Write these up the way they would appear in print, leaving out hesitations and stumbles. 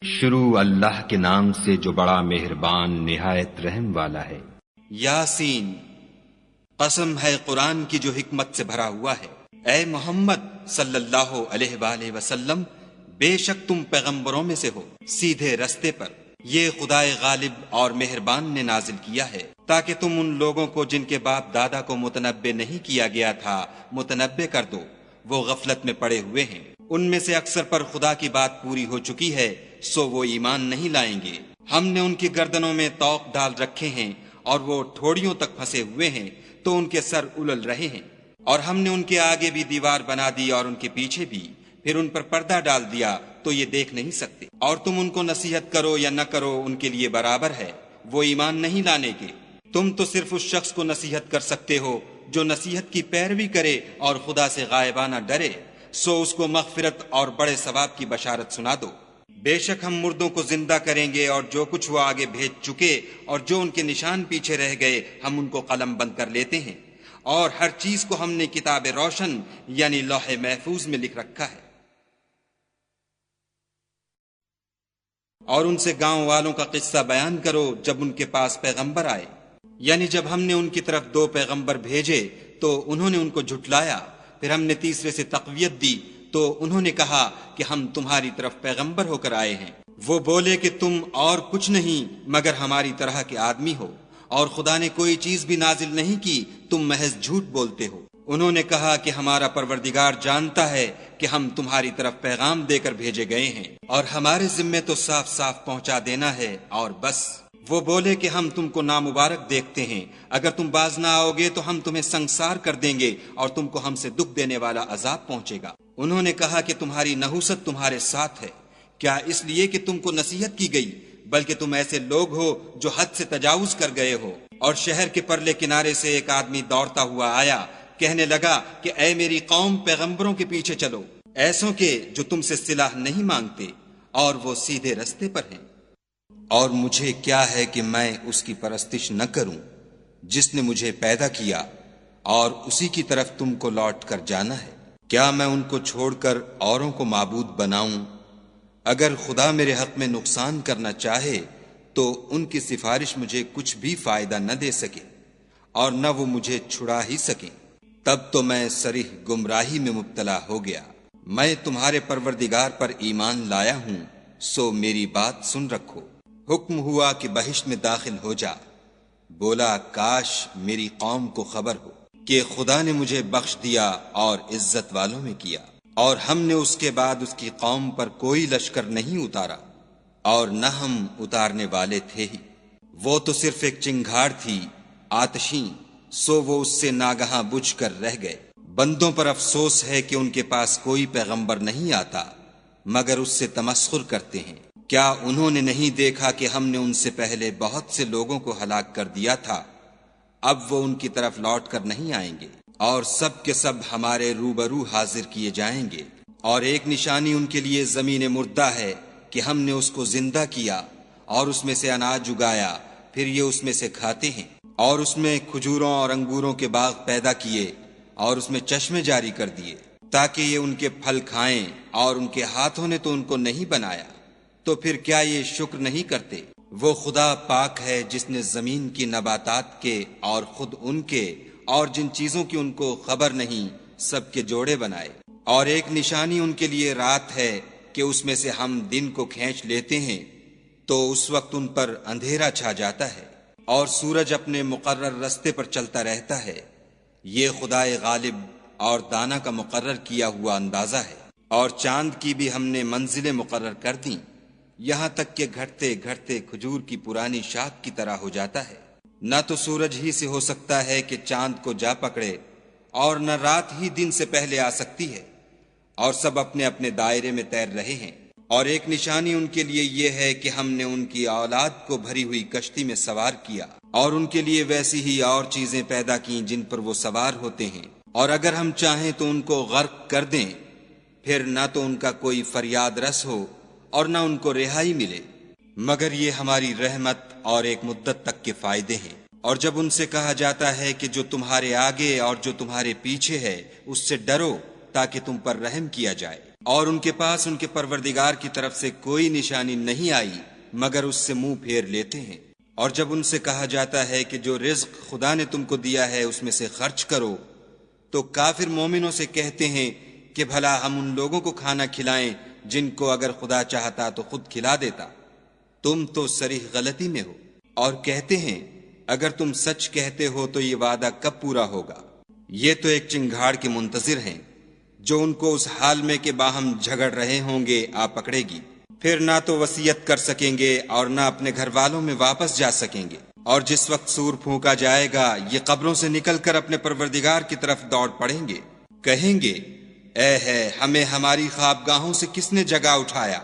شروع اللہ کے نام سے جو بڑا مہربان نہایت رحم والا ہے۔ یاسین، قسم ہے قرآن کی جو حکمت سے بھرا ہوا ہے۔ اے محمد صلی اللہ علیہ وآلہ وسلم، بے شک تم پیغمبروں میں سے ہو، سیدھے رستے پر۔ یہ خدائے غالب اور مہربان نے نازل کیا ہے تاکہ تم ان لوگوں کو جن کے باپ دادا کو متنبع نہیں کیا گیا تھا متنبع کر دو، وہ غفلت میں پڑے ہوئے ہیں۔ ان میں سے اکثر پر خدا کی بات پوری ہو چکی ہے، سو وہ ایمان نہیں لائیں گے۔ ہم نے ان کی گردنوں میں طوق ڈال رکھے ہیں اور وہ ٹھوڑیوں تک پھنسے ہوئے ہیں تو ان کے سر الل رہے ہیں، اور ہم نے ان کے آگے بھی دیوار بنا دی اور ان کے پیچھے بھی، پھر ان پر پردہ ڈال دیا تو یہ دیکھ نہیں سکتے۔ اور تم ان کو نصیحت کرو یا نہ کرو ان کے لیے برابر ہے، وہ ایمان نہیں لانے کے۔ تم تو صرف اس شخص کو نصیحت کر سکتے ہو جو نصیحت کی پیروی کرے اور خدا سے غائبانہ ڈرے، سو اس کو مغفرت اور بڑے ثواب کی بشارت سنا دو۔ بے شک ہم مردوں کو زندہ کریں گے، اور جو کچھ وہ آگے بھیج چکے اور جو ان کے نشان پیچھے رہ گئے ہم ان کو قلم بند کر لیتے ہیں، اور ہر چیز کو ہم نے کتاب روشن یعنی لوح محفوظ میں لکھ رکھا ہے۔ اور ان سے گاؤں والوں کا قصہ بیان کرو جب ان کے پاس پیغمبر آئے، یعنی جب ہم نے ان کی طرف 2 پیغمبر بھیجے تو انہوں نے ان کو جھٹلایا، پھر ہم نے تیسرے سے تقویت دی تو انہوں نے کہا کہ ہم تمہاری طرف پیغمبر ہو کر آئے ہیں۔ وہ بولے کہ تم اور کچھ نہیں مگر ہماری طرح کے آدمی ہو، اور خدا نے کوئی چیز بھی نازل نہیں کی، تم محض جھوٹ بولتے ہو۔ انہوں نے کہا کہ ہمارا پروردگار جانتا ہے کہ ہم تمہاری طرف پیغام دے کر بھیجے گئے ہیں، اور ہمارے ذمے تو صاف صاف پہنچا دینا ہے اور بس۔ وہ بولے کہ ہم تم کو نامبارک دیکھتے ہیں، اگر تم باز نہ آؤ گے تو ہم تمہیں سنگسار کر دیں گے اور تم کو ہم سے دکھ دینے والا عذاب پہنچے گا۔ انہوں نے کہا کہ تمہاری نحوست تمہارے ساتھ ہے، کیا اس لیے کہ تم کو نصیحت کی گئی، بلکہ تم ایسے لوگ ہو جو حد سے تجاوز کر گئے ہو۔ اور شہر کے پرلے کنارے سے ایک آدمی دوڑتا ہوا آیا، کہنے لگا کہ اے میری قوم، پیغمبروں کے پیچھے چلو، ایسوں کے جو تم سے صلاح نہیں مانگتے اور وہ سیدھے رستے پر ہیں۔ اور مجھے کیا ہے کہ میں اس کی پرستش نہ کروں جس نے مجھے پیدا کیا، اور اسی کی طرف تم کو لوٹ کر جانا ہے۔ کیا میں ان کو چھوڑ کر اوروں کو معبود بناؤں؟ اگر خدا میرے حق میں نقصان کرنا چاہے تو ان کی سفارش مجھے کچھ بھی فائدہ نہ دے سکے، اور نہ وہ مجھے چھڑا ہی سکیں۔ تب تو میں صریح گمراہی میں مبتلا ہو گیا۔ میں تمہارے پروردگار پر ایمان لایا ہوں، سو میری بات سن رکھو۔ حکم ہوا کہ بہشت میں داخل ہو جا۔ بولا کاش میری قوم کو خبر ہو کہ خدا نے مجھے بخش دیا اور عزت والوں میں کیا، اور ہم نے اس کے بعد اس کی قوم پر کوئی لشکر نہیں اتارا، اور نہ ہم اتارنے والے تھے ہی۔ وہ تو صرف ایک چنگھاڑ تھی آتشیں، سو وہ اس سے ناگہاں بجھ کر رہ گئے۔ بندوں پر افسوس ہے کہ ان کے پاس کوئی پیغمبر نہیں آتا مگر اس سے تمسخر کرتے ہیں۔ کیا انہوں نے نہیں دیکھا کہ ہم نے ان سے پہلے بہت سے لوگوں کو ہلاک کر دیا تھا؟ اب وہ ان کی طرف لوٹ کر نہیں آئیں گے، اور سب کے سب ہمارے روبرو حاضر کیے جائیں گے۔ اور ایک نشانی ان کے لیے زمین مردہ ہے کہ ہم نے اس کو زندہ کیا اور اس میں سے اناج اگایا، پھر یہ اس میں سے کھاتے ہیں، اور اس میں کھجوروں اور انگوروں کے باغ پیدا کیے اور اس میں چشمے جاری کر دیے تاکہ یہ ان کے پھل کھائیں، اور ان کے ہاتھوں نے تو ان کو نہیں بنایا، تو پھر کیا یہ شکر نہیں کرتے؟ وہ خدا پاک ہے جس نے زمین کی نباتات کے اور خود ان کے اور جن چیزوں کی ان کو خبر نہیں سب کے جوڑے بنائے۔ اور ایک نشانی ان کے لیے رات ہے کہ اس میں سے ہم دن کو کھینچ لیتے ہیں تو اس وقت ان پر اندھیرا چھا جاتا ہے، اور سورج اپنے مقرر رستے پر چلتا رہتا ہے۔ یہ خدائے غالب اور دانا کا مقرر کیا ہوا اندازہ ہے۔ اور چاند کی بھی ہم نے منزلیں مقرر کر دیں، یہاں تک کہ گھٹتے گھٹتے کھجور کی پرانی شاخ کی طرح ہو جاتا ہے۔ نہ تو سورج ہی سے ہو سکتا ہے کہ چاند کو جا پکڑے، اور نہ رات ہی دن سے پہلے آ سکتی ہے، اور سب اپنے اپنے دائرے میں تیر رہے ہیں۔ اور ایک نشانی ان کے لیے یہ ہے کہ ہم نے ان کی اولاد کو بھری ہوئی کشتی میں سوار کیا، اور ان کے لیے ویسی ہی اور چیزیں پیدا کیں جن پر وہ سوار ہوتے ہیں، اور اگر ہم چاہیں تو ان کو غرق کر دیں، پھر نہ تو ان کا کوئی فریاد رس ہو اور نہ ان کو رہائی ملے، مگر یہ ہماری رحمت اور ایک مدت تک کے فائدے ہیں۔ اور جب ان سے کہا جاتا ہے کہ جو تمہارے آگے اور جو تمہارے پیچھے ہے اس سے ڈرو تاکہ تم پر رحم کیا جائے، اور ان کے پاس ان کے پروردگار کی طرف سے کوئی نشانی نہیں آئی مگر اس سے منہ پھیر لیتے ہیں۔ اور جب ان سے کہا جاتا ہے کہ جو رزق خدا نے تم کو دیا ہے اس میں سے خرچ کرو، تو کافر مومنوں سے کہتے ہیں کہ بھلا ہم ان لوگوں کو کھانا کھلائیں جن کو اگر خدا چاہتا تو خود کھلا دیتا، تم تو صریح غلطی میں ہو۔ اور کہتے ہیں اگر تم سچ کہتے ہو تو یہ وعدہ کب پورا ہوگا؟ یہ تو ایک چنگھاڑ کے منتظر ہیں جو ان کو اس حال میں کہ باہم جھگڑ رہے ہوں گے آ پکڑے گی، پھر نہ تو وصیت کر سکیں گے اور نہ اپنے گھر والوں میں واپس جا سکیں گے۔ اور جس وقت سور پھونکا جائے گا یہ قبروں سے نکل کر اپنے پروردگار کی طرف دوڑ پڑیں گے، کہیں گے اے ہے ہمیں ہماری خوابگاہوں سے کس نے جگا اٹھایا؟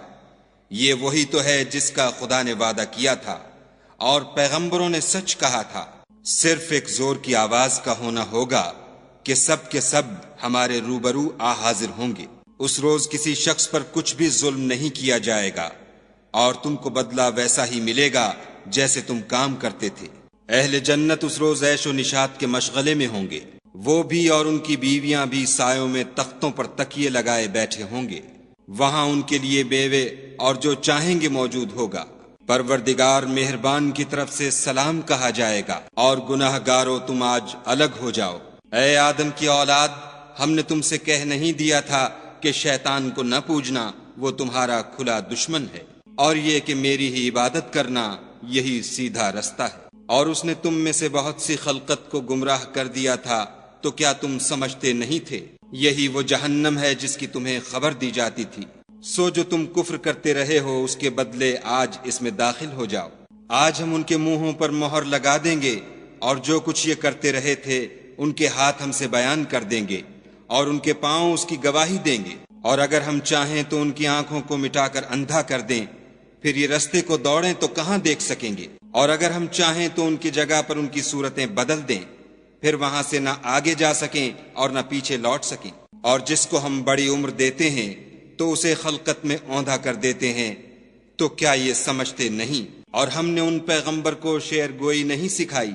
یہ وہی تو ہے جس کا خدا نے وعدہ کیا تھا اور پیغمبروں نے سچ کہا تھا۔ صرف ایک زور کی آواز کا ہونا ہوگا کہ سب کے سب ہمارے روبرو آ حاضر ہوں گے۔ اس روز کسی شخص پر کچھ بھی ظلم نہیں کیا جائے گا اور تم کو بدلہ ویسا ہی ملے گا جیسے تم کام کرتے تھے۔ اہل جنت اس روز عیش و نشاط کے مشغلے میں ہوں گے، وہ بھی اور ان کی بیویاں بھی سایوں میں تختوں پر تکیے لگائے بیٹھے ہوں گے، وہاں ان کے لیے بیوے اور جو چاہیں گے موجود ہوگا۔ پروردگار مہربان کی طرف سے سلام کہا جائے گا اور گناہ گارو تم آج الگ ہو جاؤ۔ اے آدم کی اولاد، ہم نے تم سے کہہ نہیں دیا تھا کہ شیطان کو نہ پوجنا، وہ تمہارا کھلا دشمن ہے، اور یہ کہ میری ہی عبادت کرنا یہی سیدھا رستہ ہے۔ اور اس نے تم میں سے بہت سی خلقت کو گمراہ کر دیا تھا، تو کیا تم سمجھتے نہیں تھے؟ یہی وہ جہنم ہے جس کی تمہیں خبر دی جاتی تھی۔ سو جو تم کفر کرتے رہے ہو اس کے بدلے آج اس میں داخل ہو جاؤ۔ آج ہم ان کے منہوں پر مہر لگا دیں گے اور جو کچھ یہ کرتے رہے تھے ان کے ہاتھ ہم سے بیان کر دیں گے اور ان کے پاؤں اس کی گواہی دیں گے۔ اور اگر ہم چاہیں تو ان کی آنکھوں کو مٹا کر اندھا کر دیں، پھر یہ رستے کو دوڑیں تو کہاں دیکھ سکیں گے؟ اور اگر ہم چاہیں تو ان کی جگہ پر ان کی صورتیں بدل دیں، پھر وہاں سے نہ آگے جا سکیں اور نہ پیچھے لوٹ سکیں۔ اور جس کو ہم بڑی عمر دیتے ہیں تو اسے خلقت میں اوندھا کر دیتے ہیں، تو کیا یہ سمجھتے نہیں؟ اور ہم نے ان پیغمبر کو شعر گوئی نہیں سکھائی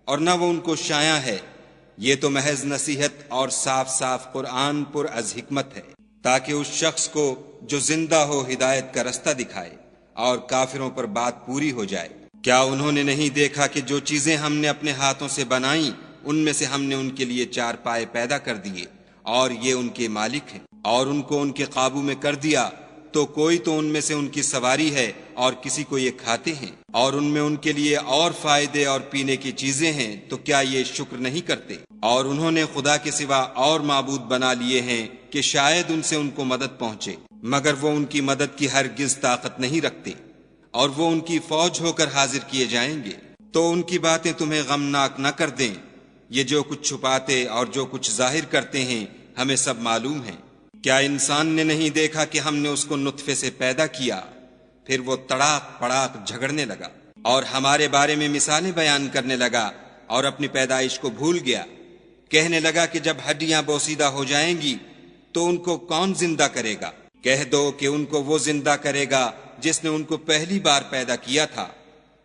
اور نہ وہ ان کو شایع ہے، یہ تو محض نصیحت اور صاف صاف قرآن پر از حکمت ہے، تاکہ اس شخص کو جو زندہ ہو ہدایت کا رستہ دکھائے اور کافروں پر بات پوری ہو جائے۔ کیا انہوں نے نہیں دیکھا کہ جو چیزیں ہم نے اپنے ہاتھوں سے بنائیں ان میں سے ہم نے ان کے لیے چار پائے پیدا کر دیے اور یہ ان کے مالک ہیں، اور ان کو ان کے قابو میں کر دیا تو کوئی تو ان میں سے ان کی سواری ہے اور کسی کو یہ کھاتے ہیں، اور ان میں ان کے لیے اور فائدے اور پینے کی چیزیں ہیں، تو کیا یہ شکر نہیں کرتے؟ اور انہوں نے خدا کے سوا اور معبود بنا لیے ہیں کہ شاید ان سے ان کو مدد پہنچے، مگر وہ ان کی مدد کی ہرگز طاقت نہیں رکھتے، اور وہ ان کی فوج ہو کر حاضر کیے جائیں گے۔ تو ان کی باتیں تمہیں غمناک نہ کر دیں، یہ جو کچھ چھپاتے اور جو کچھ ظاہر کرتے ہیں ہمیں سب معلوم ہے۔ کیا انسان نے نہیں دیکھا کہ ہم نے اس کو نطفے سے پیدا کیا، پھر وہ تڑاک پڑاک جھگڑنے لگا اور ہمارے بارے میں مثالیں بیان کرنے لگا اور اپنی پیدائش کو بھول گیا، کہنے لگا کہ جب ہڈیاں بوسیدہ ہو جائیں گی تو ان کو کون زندہ کرے گا؟ کہہ دو کہ ان کو وہ زندہ کرے گا جس نے ان کو پہلی بار پیدا کیا تھا،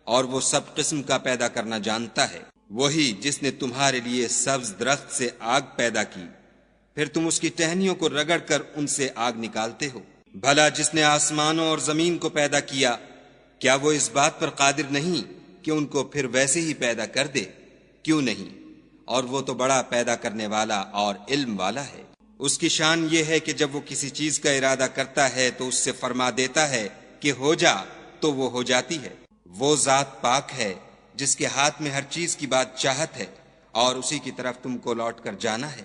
اور وہ سب قسم کا پیدا کرنا جانتا ہے، وہی جس نے تمہارے لیے سبز درخت سے آگ پیدا کی، پھر تم اس کی ٹہنیوں کو رگڑ کر ان سے آگ نکالتے ہو۔ بھلا جس نے آسمانوں اور زمین کو پیدا کیا، کیا وہ اس بات پر قادر نہیں کہ ان کو پھر ویسے ہی پیدا کر دے؟ کیوں نہیں؟ اور وہ تو بڑا پیدا کرنے والا اور علم والا ہے۔ اس کی شان یہ ہے کہ جب وہ کسی چیز کا ارادہ کرتا ہے تو اس سے فرما دیتا ہے کہ ہو جا، تو وہ ہو جاتی ہے۔ وہ ذات پاک ہے جس کے ہاتھ میں ہر چیز کی بات چاہت ہے، اور اسی کی طرف تم کو لوٹ کر جانا ہے۔